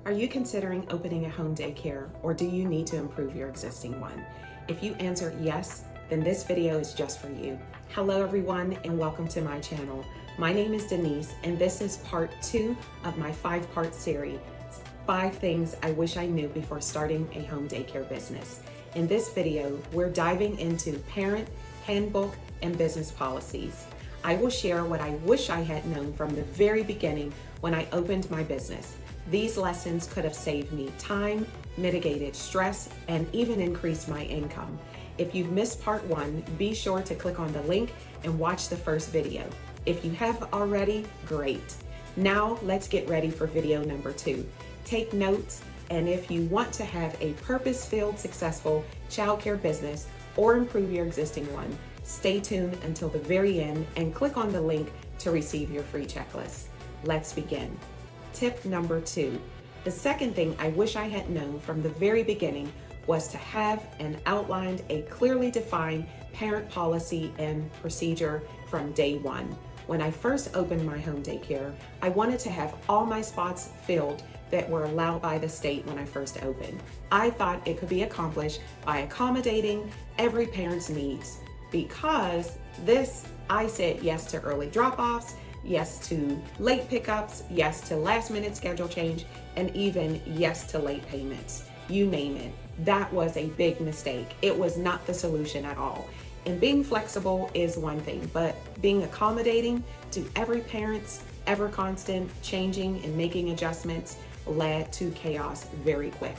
Are you considering opening a home daycare, or do you need to improve your existing one? If you answered yes, then this video is just for you. Hello everyone, and welcome to my channel. My name is Denise, and this is part 2 of my 5-part series, 5 things I wish I knew before starting a home daycare business. In this video, we're diving into parent, handbook, and business policies. I will share what I wish I had known from the very beginning when I opened my business. These lessons could have saved me time, mitigated stress, and even increased my income. If you've missed part 1, be sure to click on the link and watch the first video. If you have already, great. Now let's get ready for video number 2. Take notes, and if you want to have a purpose-filled, successful childcare business or improve your existing one, stay tuned until the very end and click on the link to receive your free checklist. Let's begin. Tip number 2. The second thing I wish I had known from the very beginning was to have and outlined a clearly defined parent policy and procedure from day one. When I first opened my home daycare, I wanted to have all my spots filled that were allowed by the state when I first opened. I thought it could be accomplished by accommodating every parent's needs. Because I said yes to early drop-offs, yes to late pickups, yes to last minute schedule change, and even yes to late payments. You name it. That was a big mistake. It was not the solution at all. And being flexible is one thing, but being accommodating to every parent's ever constant changing and making adjustments led to chaos very quick.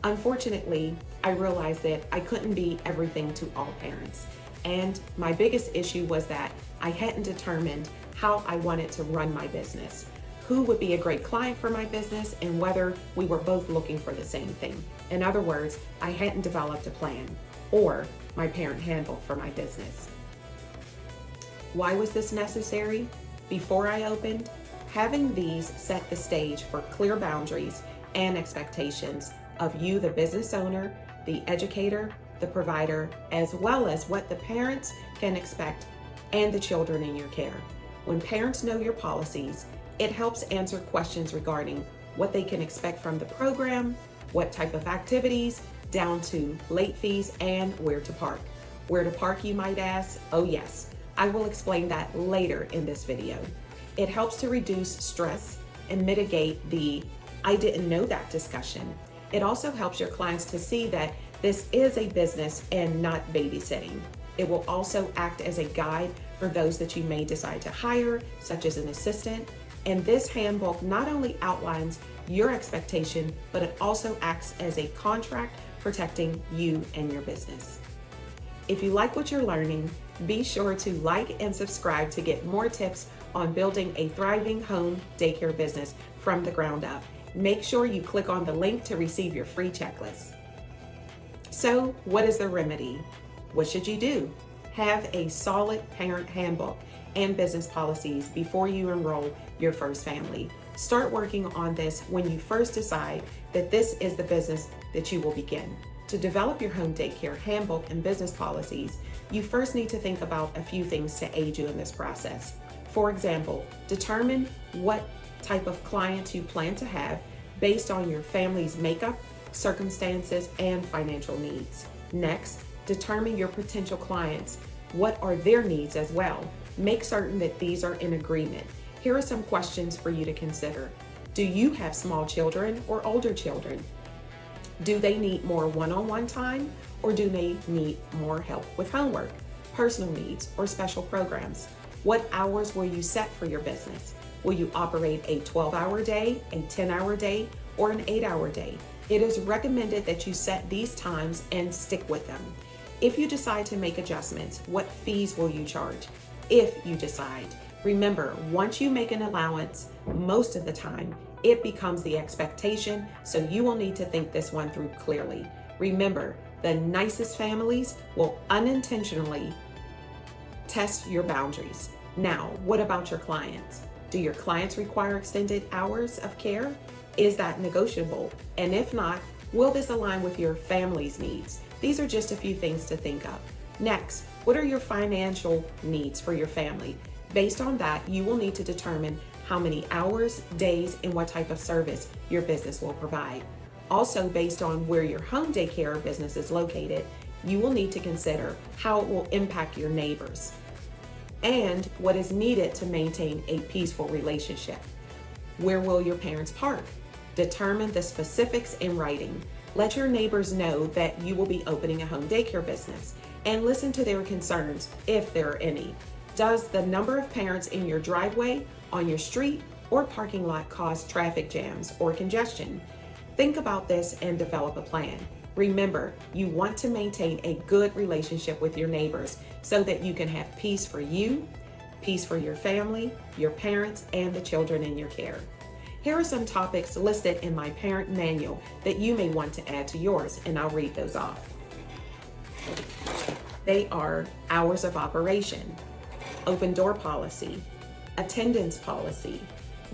Unfortunately, I realized that I couldn't be everything to all parents. And my biggest issue was that I hadn't determined how I wanted to run my business, who would be a great client for my business, and whether we were both looking for the same thing. In other words, I hadn't developed a plan or my parent handbook for my business. Why was this necessary? Before I opened, having these set the stage for clear boundaries and expectations of you, the business owner, the educator, the provider, as well as what the parents can expect and the children in your care. When parents know your policies, it helps answer questions regarding what they can expect from the program, what type of activities, down to late fees, and where to park. Where to park, you might ask? Oh yes, I will explain that later in this video. It helps to reduce stress and mitigate the "I didn't know that" discussion. It also helps your clients to see that this is a business and not babysitting. It will also act as a guide for those that you may decide to hire, such as an assistant. And this handbook not only outlines your expectation, but it also acts as a contract protecting you and your business. If you like what you're learning, be sure to like and subscribe to get more tips on building a thriving home daycare business from the ground up. Make sure you click on the link to receive your free checklist. So, what is the remedy? What should you do? Have a solid parent handbook and business policies before you enroll your first family. Start working on this when you first decide that this is the business that you will begin. To develop your home daycare handbook and business policies, you first need to think about a few things to aid you in this process. For example, determine what type of clients you plan to have based on your family's makeup, circumstances, and financial needs. Next, determine your potential clients. What are their needs as well? Make certain that these are in agreement. Here are some questions for you to consider. Do you have small children or older children? Do they need more one-on-one time, or do they need more help with homework, personal needs, or special programs? What hours will you set for your business? Will you operate a 12-hour day, a 10-hour day, or an 8-hour day? It is recommended that you set these times and stick with them. If you decide to make adjustments, what fees will you charge? If you decide. Remember, once you make an allowance, most of the time, it becomes the expectation, so you will need to think this one through clearly. Remember, the nicest families will unintentionally test your boundaries. Now, what about your clients? Do your clients require extended hours of care? Is that negotiable? And if not, will this align with your family's needs? These are just a few things to think of. Next, what are your financial needs for your family? Based on that, you will need to determine how many hours, days, and what type of service your business will provide. Also, based on where your home daycare business is located, you will need to consider how it will impact your neighbors and what is needed to maintain a peaceful relationship. Where will your parents park? Determine the specifics in writing. Let your neighbors know that you will be opening a home daycare business and listen to their concerns if there are any. Does the number of parents in your driveway, on your street, or parking lot cause traffic jams or congestion? Think about this and develop a plan. Remember, you want to maintain a good relationship with your neighbors so that you can have peace for you, peace for your family, your parents, and the children in your care. Here are some topics listed in my parent manual that you may want to add to yours, and I'll read those off. They are hours of operation, open door policy, attendance policy,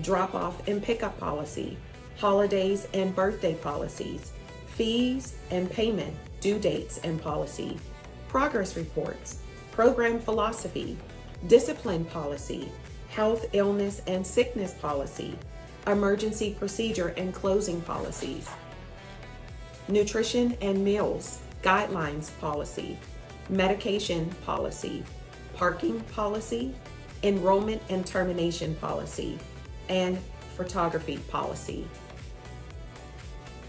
drop off and pickup policy, holidays and birthday policies, fees and payment, due dates and policy, progress reports, program philosophy, discipline policy, health, illness, and sickness policy, emergency procedure and closing policies, nutrition and meals, guidelines policy, medication policy, parking policy, enrollment and termination policy, and photography policy.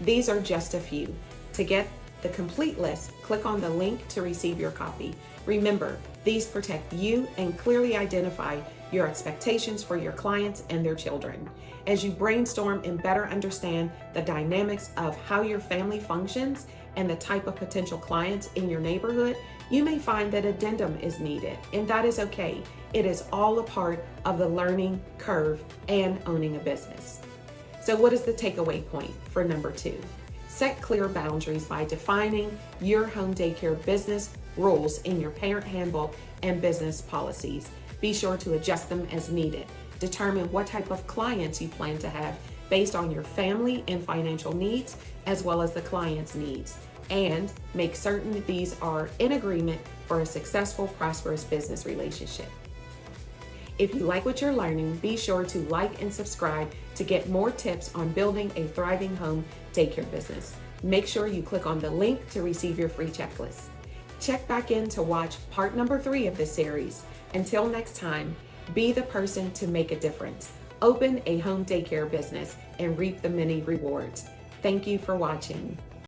These are just a few. To get the complete list, click on the link to receive your copy. Remember, these protect you and clearly identify your expectations for your clients and their children. As you brainstorm and better understand the dynamics of how your family functions and the type of potential clients in your neighborhood, you may find that addendum is needed, and that is okay. It is all a part of the learning curve and owning a business. So what is the takeaway point for number 2? Set clear boundaries by defining your home daycare business rules in your parent handbook and business policies. Be sure to adjust them as needed. Determine what type of clients you plan to have based on your family and financial needs, as well as the client's needs. And make certain these are in agreement for a successful, prosperous business relationship. If you like what you're learning, be sure to like and subscribe to get more tips on building a thriving home daycare business. Make sure you click on the link to receive your free checklist. Check back in to watch part number 3 of this series. Until next time, be the person to make a difference. Open a home daycare business and reap the many rewards. Thank you for watching.